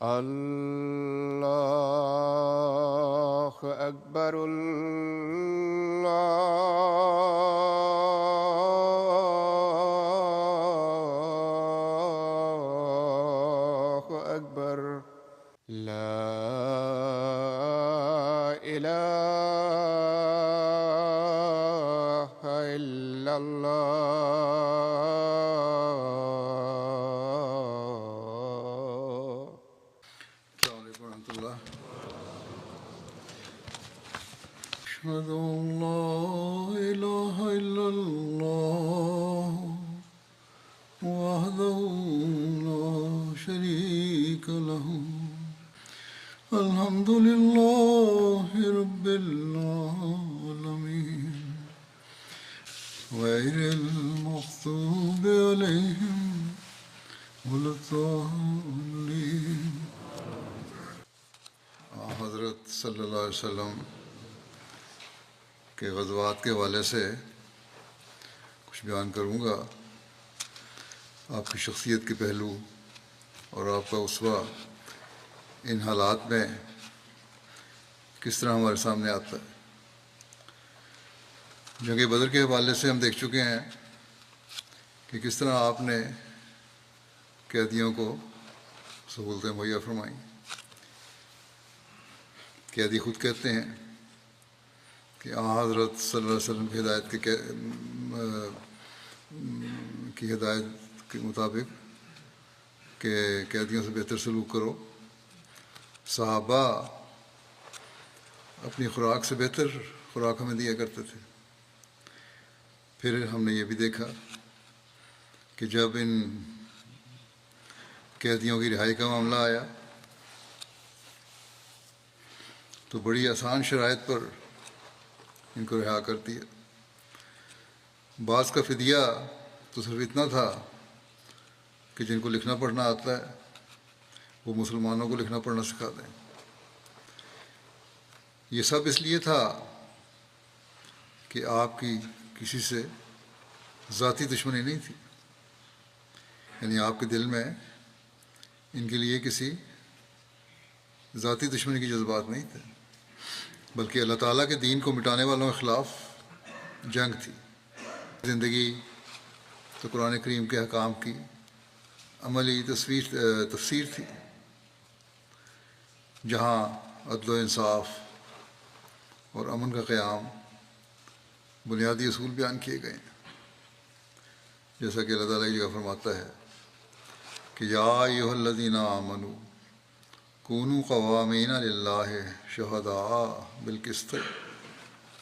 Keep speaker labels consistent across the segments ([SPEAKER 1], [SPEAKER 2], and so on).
[SPEAKER 1] الله أكبر. الله أكبر. لا إله إلا الله.
[SPEAKER 2] السلام علیکم ورحمۃ اللہ. أشهد أن لا إله إلا الله وحده لا شريك له الحمد لله رب العالمين غير المغضوب عليهم ولا الضالين. حضرت صلی اللہ علیہ وسلم کے غزوات کے حوالے سے کچھ بیان کروں گا. آپ کی شخصیت کے پہلو اور آپ کا اسوہ ان حالات میں کس طرح ہمارے سامنے آتا ہے. جنگ بدر کے حوالے سے ہم دیکھ چکے ہیں کہ کس طرح آپ نے قیدیوں کو سہولتیں مہیا فرمائیں. قیدی خود کہتے ہیں کہ حضرت صلی اللہ علیہ وسلم کی ہدایت کی ہدایت کے مطابق کہ قیدیوں سے بہتر سلوک کرو. صحابہ اپنی خوراک سے بہتر خوراک ہمیں دیا کرتے تھے. پھر ہم نے یہ بھی دیکھا کہ جب ان قیدیوں کی رہائی کا معاملہ آیا تو بڑی آسان شرائط پر ان کو رہا کر دیا. بعض کا فدیہ تو صرف اتنا تھا کہ جن کو لکھنا پڑھنا آتا ہے وہ مسلمانوں کو لکھنا پڑھنا سکھا دیں. یہ سب اس لیے تھا کہ آپ کی کسی سے ذاتی دشمنی نہیں تھی، یعنی آپ کے دل میں ان کے لیے کسی ذاتی دشمنی کے جذبات نہیں تھے، بلکہ اللہ تعالیٰ کے دین کو مٹانے والوں کے خلاف جنگ تھی. زندگی تو قرآن کریم کے احکام کی عملی تفسیر تھی، جہاں عدل و انصاف اور امن کا قیام بنیادی اصول بیان کیے گئے ہیں. جیسا کہ اللہ تعالیٰ کی جگہ فرماتا ہے کہ یا ایھا الذین آمنوا کونوا قوامین للہ شہداء بالقسط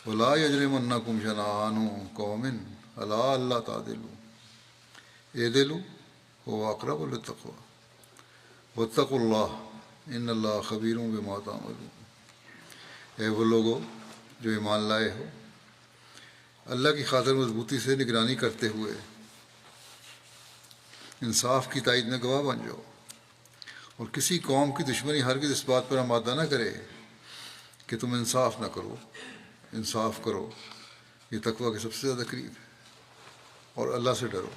[SPEAKER 2] ولا یجرمنکم شنآن قوم علی الا تعدلوا اعدلوا هو اقرب للتقوی واتقوا اللہ ان اللہ خبیر بما تعملون. اے وہ لوگو جو ایمان لائے ہو، اللہ کی خاطر مضبوطی سے نگرانی کرتے ہوئے انصاف کی تائید میں گواہ بن جاؤ، اور کسی قوم کی دشمنی ہرگز اس بات پر آمادہ نہ کرے کہ تم انصاف نہ کرو. انصاف کرو، یہ تقویٰ کے سب سے زیادہ قریب ہے. اور اللہ سے ڈرو،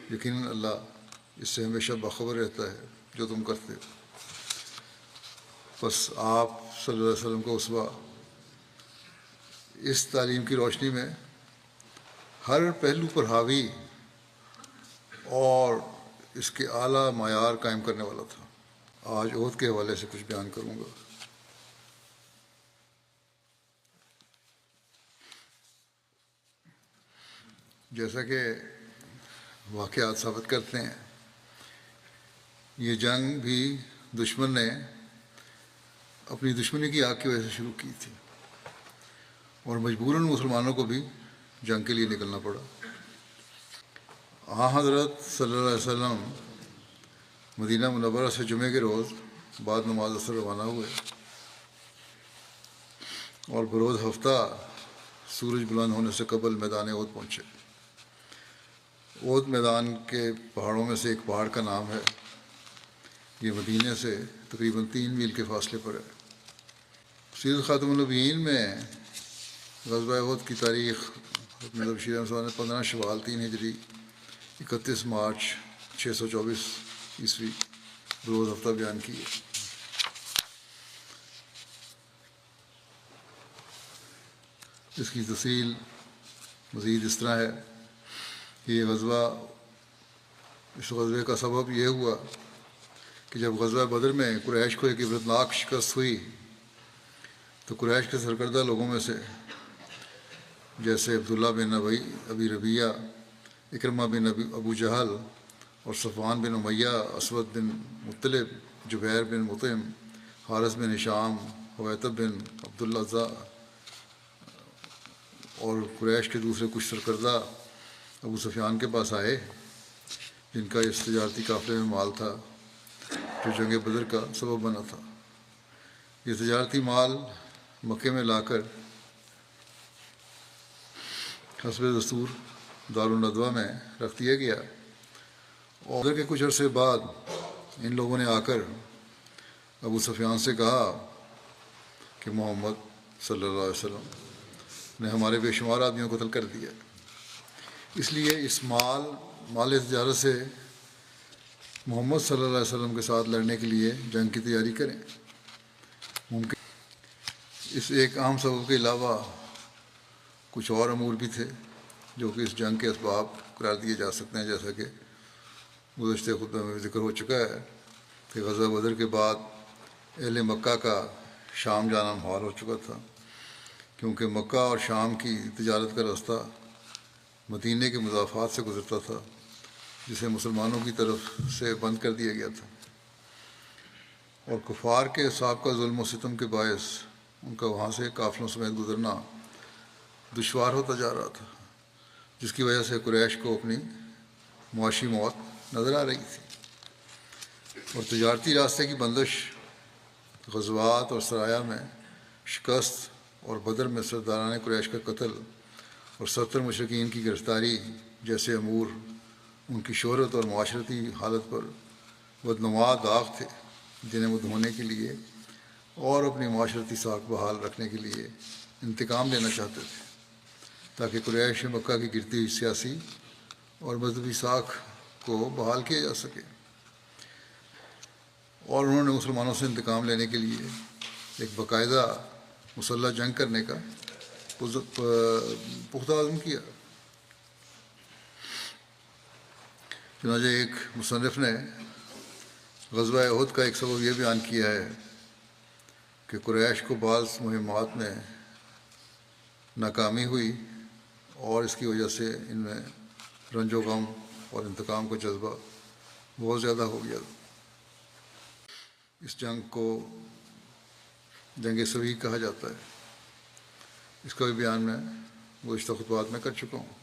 [SPEAKER 2] یقیناً اللہ اس سے ہمیشہ باخبر رہتا ہے جو تم کرتے ہو. بس آپ صلی اللہ علیہ وسلم کا اسوہ اس تعلیم کی روشنی میں ہر پہلو پر حاوی اور اس کے اعلیٰ معیار قائم کرنے والا تھا. آج عہد کے حوالے سے کچھ بیان کروں گا. جیسا کہ واقعات ثابت کرتے ہیں، یہ جنگ بھی دشمن نے اپنی دشمنی کی آگ کی وجہ سے شروع کی تھی، اور مجبوراً مسلمانوں کو بھی جنگ کے لیے نکلنا پڑا. حضرت صلی اللہ علیہ وسلم مدینہ منورہ سے جمعے کے روز بعد نماز اثر روانہ ہوئے، اور بروز ہفتہ سورج بلند ہونے سے قبل میدان احد پہنچے. احد میدان کے پہاڑوں میں سے ایک پہاڑ کا نام ہے. یہ مدینہ سے تقریباً 3 میل کے فاصلے پر ہے. سیرت خاتم النبیین میں غزوہ احد کی تاریخ اپنے تبشیر نے 15 شوال 3 ہجری 31 مارچ 624 عیسوی بروز ہفتہ بیان کی ہے۔ اس کی تفصیل مزید اس طرح ہے کہ یہ اس غزوے کا سبب یہ ہوا کہ جب غزوہ بدر میں قریش کو ایک عبرتناک شکست ہوئی تو قریش کے سرکردہ لوگوں میں سے جیسے عبداللہ بن ابی ربیہ، اکرمہ بن ابو جہل اور صفوان بن امیہ، اسود بن مطلب، جبیر بن مطعم، حارث بن ہشام، حویطب بن عبدالعزیٰ اور قریش کے دوسرے کچھ سرکردہ ابو سفیان کے پاس آئے، جن کا اس تجارتی قافلے میں مال تھا جو جنگ بدر کا سبب بنا تھا۔ یہ تجارتی مال مکے میں لا کر حسب دستور دارالندوہ میں رکھ دیا گیا، اور بدر کے کچھ عرصے بعد ان لوگوں نے آ کر ابو سفیان سے کہا کہ محمد صلی اللہ علیہ وسلم نے ہمارے بے شمار آدمیوں کو قتل کر دیا، اس لیے اس مال تجارت سے محمد صلی اللہ علیہ وسلم کے ساتھ لڑنے کے لیے جنگ کی تیاری کریں۔ ممکن اس ایک عام سبب کے علاوہ کچھ اور امور بھی تھے جو کہ اس جنگ کے اسباب قرار دیے جا سکتے ہیں، جیسا کہ گزشتہ خطبہ میں ذکر ہو چکا ہے کہ غزوہ بدر کے بعد اہل مکہ کا شام جانا محال ہو چکا تھا، کیونکہ مکہ اور شام کی تجارت کا راستہ مدینے کے مضافات سے گزرتا تھا، جسے مسلمانوں کی طرف سے بند کر دیا گیا تھا، اور کفار کے سابقہ ظلم و ستم کے باعث ان کا وہاں سے قافلوں سمیت گزرنا دشوار ہوتا جا رہا تھا، جس کی وجہ سے قریش کو اپنی معاشی موت نظر آ رہی تھی، اور تجارتی راستے کی بندش، غزوات اور سرایہ میں شکست اور بدر میں سرداران قریش کا قتل اور 70 مشرکین کی گرفتاری جیسے امور ان کی شہرت اور معاشرتی حالت پر بدنما داغ تھے، جنہیں وہ دھونے کے لیے اور اپنی معاشرتی ساکھ بحال رکھنے کے لیے انتقام لینا چاہتے تھے، تاکہ قریش مکہ کی گرتی ہوئی سیاسی اور مذہبی ساکھ کو بحال کیا جا سکے، اور انہوں نے مسلمانوں سے انتقام لینے کے لیے ایک باقاعدہ مسلح جنگ کرنے کا پختہ عزم کیا۔ چنانچہ ایک مصنف نے غزوہ احد کا ایک سبب یہ بیان کیا ہے کہ قریش کو بعض مہمات میں ناکامی ہوئی اور اس کی وجہ سے ان میں رنج و غم اور انتقام کا جذبہ بہت زیادہ ہو گیا۔ اس جنگ کو جنگ صحیح کہا جاتا ہے، اس کا بھی بیان میں گزشتہ خطبات میں کر چکا ہوں۔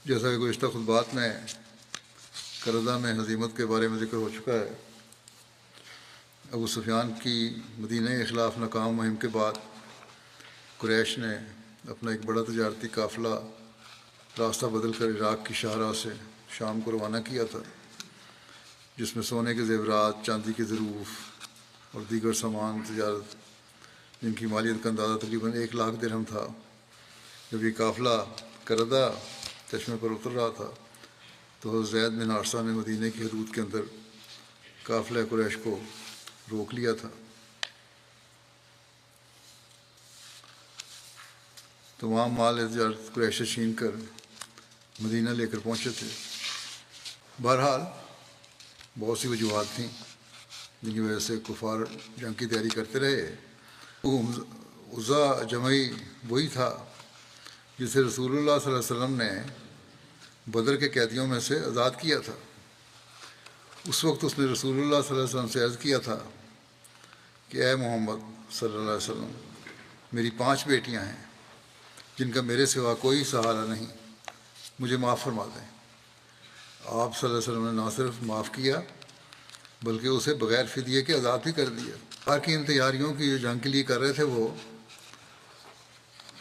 [SPEAKER 2] جیسا کہ گزشتہ خطبات میں کردہ میں ہزیمت کے بارے میں ذکر ہو چکا ہے، ابو سفیان کی مدینہ کے خلاف ناکام مہم کے بعد قریش نے اپنا ایک بڑا تجارتی قافلہ راستہ بدل کر عراق کی شاہراہ سے شام کو روانہ کیا تھا، جس میں سونے کے زیورات، چاندی کے ظروف اور دیگر سامان تجارت، جن کی مالیت کا اندازہ تقریباً 1 لاکھ درہم تھا۔ جب یہ قافلہ کردہ چشمے پر اتر رہا تھا تو حضرت زید بن حارثہ نے مدینہ کی حدود کے اندر قافلہ قریش کو روک لیا تھا۔ تمام مال تجارت قریش سے چھین کر مدینہ لے کر پہنچے تھے۔ بہرحال بہت سی وجوہات تھیں جن کی وجہ سے کفار جنگ کی تیاری کرتے رہے۔ عزا جمعی وہی تھا جسے رسول اللہ صلی اللہ علیہ وسلم نے بدر کے قیدیوں میں سے آزاد کیا تھا۔ اس وقت اس نے رسول اللہ صلی اللہ علیہ وسلم سے عرض کیا تھا کہ اے محمد صلی اللہ علیہ وسلم، میری 5 بیٹیاں ہیں جن کا میرے سوا کوئی سہارا نہیں، مجھے معاف فرما دیں۔ آپ صلی اللہ علیہ وسلم نے نہ صرف معاف کیا بلکہ اسے بغیر فدیے کے آزاد بھی کر دیا۔ باقی ان تیاریوں کی جو جنگ کے لیے کر رہے تھے وہ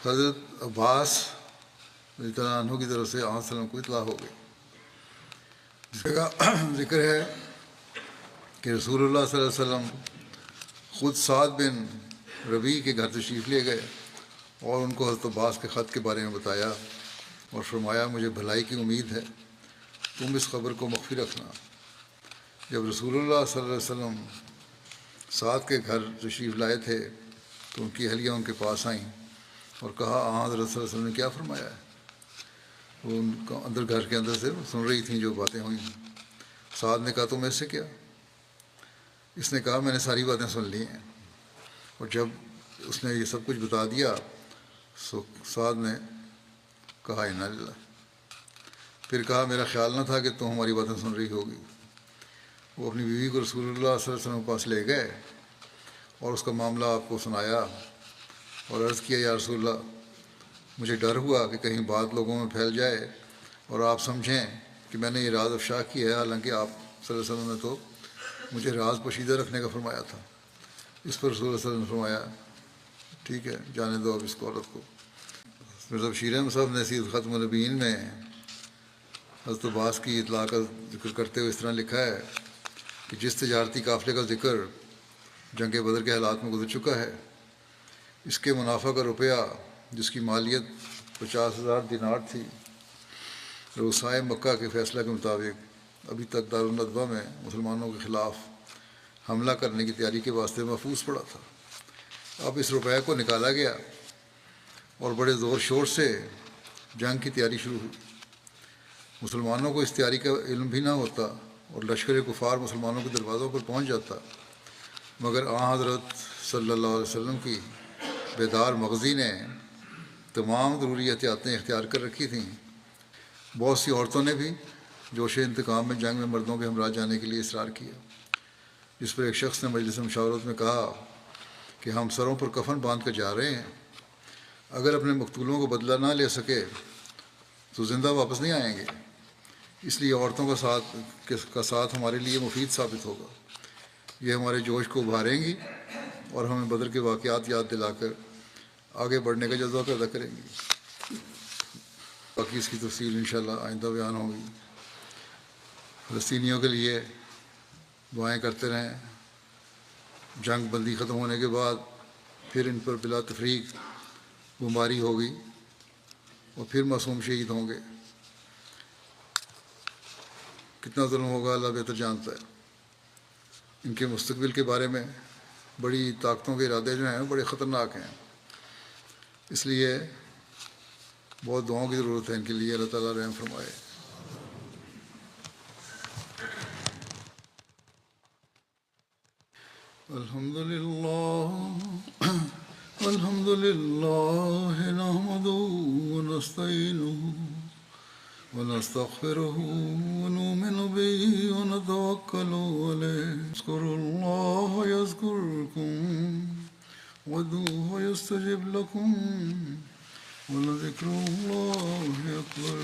[SPEAKER 2] حضرت عباس رضی اللہ عنہ کی طرف سے آپ صلی اللہ علیہ وسلم کو اطلاع ہو گئی، جس کا ذکر ہے کہ رسول اللہ صلی اللہ علیہ وسلم خود سعد بن ربیع کے گھر تشریف لے گئے اور ان کو حضرت عباس کے خط کے بارے میں بتایا اور فرمایا مجھے بھلائی کی امید ہے، تم اس خبر کو مخفی رکھنا۔ جب رسول اللہ صلی اللہ علیہ وسلم سعد کے گھر تشریف لائے تھے تو ان کی اہلیہ ان کے پاس آئیں اور کہا حضرت صلی اللہ علیہ وسلم نے کیا فرمایا ہے. وہ ان کا اندر گھر کے اندر سے سن رہی تھیں جو باتیں ہوئیں. سعد نے کہا تم ایسے کیا؟ اس نے کہا میں نے ساری باتیں سن لی ہیں. اور جب اس نے یہ سب کچھ بتا دیا سعد نے کہا انا للہ. پھر کہا میرا خیال نہ تھا کہ تم ہماری باتیں سن رہی ہوگی. وہ اپنی بیوی کو رسول اللہ صلی اللہ علیہ وسلم کے پاس لے گئے اور اس کا معاملہ آپ کو سنایا اور عرض کیا یا رسول اللہ مجھے ڈر ہوا کہ کہیں بات لوگوں میں پھیل جائے اور آپ سمجھیں کہ میں نے یہ راز افشا کی ہے، حالانکہ آپ صلی اللہ علیہ وسلم نے تو مجھے راز پوشیدہ رکھنے کا فرمایا تھا. اس پر رسول اللہ صلی اللہ علیہ وسلم نے فرمایا ٹھیک ہے جانے دو اب اس کو عورت کو. مرزا بشیر احمد صاحب نے سید ختم النبیین میں حضرت عباس کی اطلاع کا ذکر کرتے ہوئے اس طرح لکھا ہے کہ جس تجارتی قافلے کا ذکر جنگ بدر کے حالات میں گزر چکا ہے، اس کے منافع کا روپیہ جس کی مالیت 50,000 دینار تھی، رؤسائے مکہ کے فیصلہ کے مطابق ابھی تک دارالندوہ میں مسلمانوں کے خلاف حملہ کرنے کی تیاری کے واسطے محفوظ پڑا تھا. اب اس روپے کو نکالا گیا اور بڑے زور شور سے جنگ کی تیاری شروع ہوئی. مسلمانوں کو اس تیاری کا علم بھی نہ ہوتا اور لشکر کفار مسلمانوں کے دروازوں پر پہنچ جاتا، مگر حضرت صلی اللہ علیہ وسلم کی بیدار مغزی نے تمام ضروری احتیاطیں اختیار کر رکھی تھیں. بہت سی عورتوں نے بھی جوش انتقام میں جنگ میں مردوں کے ہمراہ جانے کے لیے اصرار کیا، جس پر ایک شخص نے مجلس مشاورت میں کہا کہ ہم سروں پر کفن باندھ کر جا رہے ہیں، اگر اپنے مقتولوں کو بدلہ نہ لے سکے تو زندہ واپس نہیں آئیں گے، اس لیے عورتوں کا ساتھ ہمارے لیے مفید ثابت ہوگا. یہ ہمارے جوش کو ابھاریں گی اور ہمیں بدر کے واقعات یاد دلا کر آگے بڑھنے کا جذبہ پیدا کریں گی. باقی اس کی تفصیل انشاءاللہ آئندہ بیان ہوگی. فلسطینیوں کے لیے دعائیں کرتے رہیں. جنگ بندی ختم ہونے کے بعد پھر ان پر بلا تفریق بمباری ہوگی اور پھر معصوم شہید ہوں گے. کتنا ظلم ہوگا اللہ بہتر جانتا ہے. ان کے مستقبل کے بارے میں بڑی طاقتوں کے ارادے جو ہیں بڑے خطرناک ہیں، اس لیے بہت دعاؤں کی ضرورت ہے ان کے لیے. اللہ تعالیٰ رحم فرمائے. الحمد للہ نحمده ونستعینه ونستغفره ونؤمن به ونتوکل علیه. اذکروا الله یذکرکم وادعوه یستجب لکم ولذکر الله اکبر.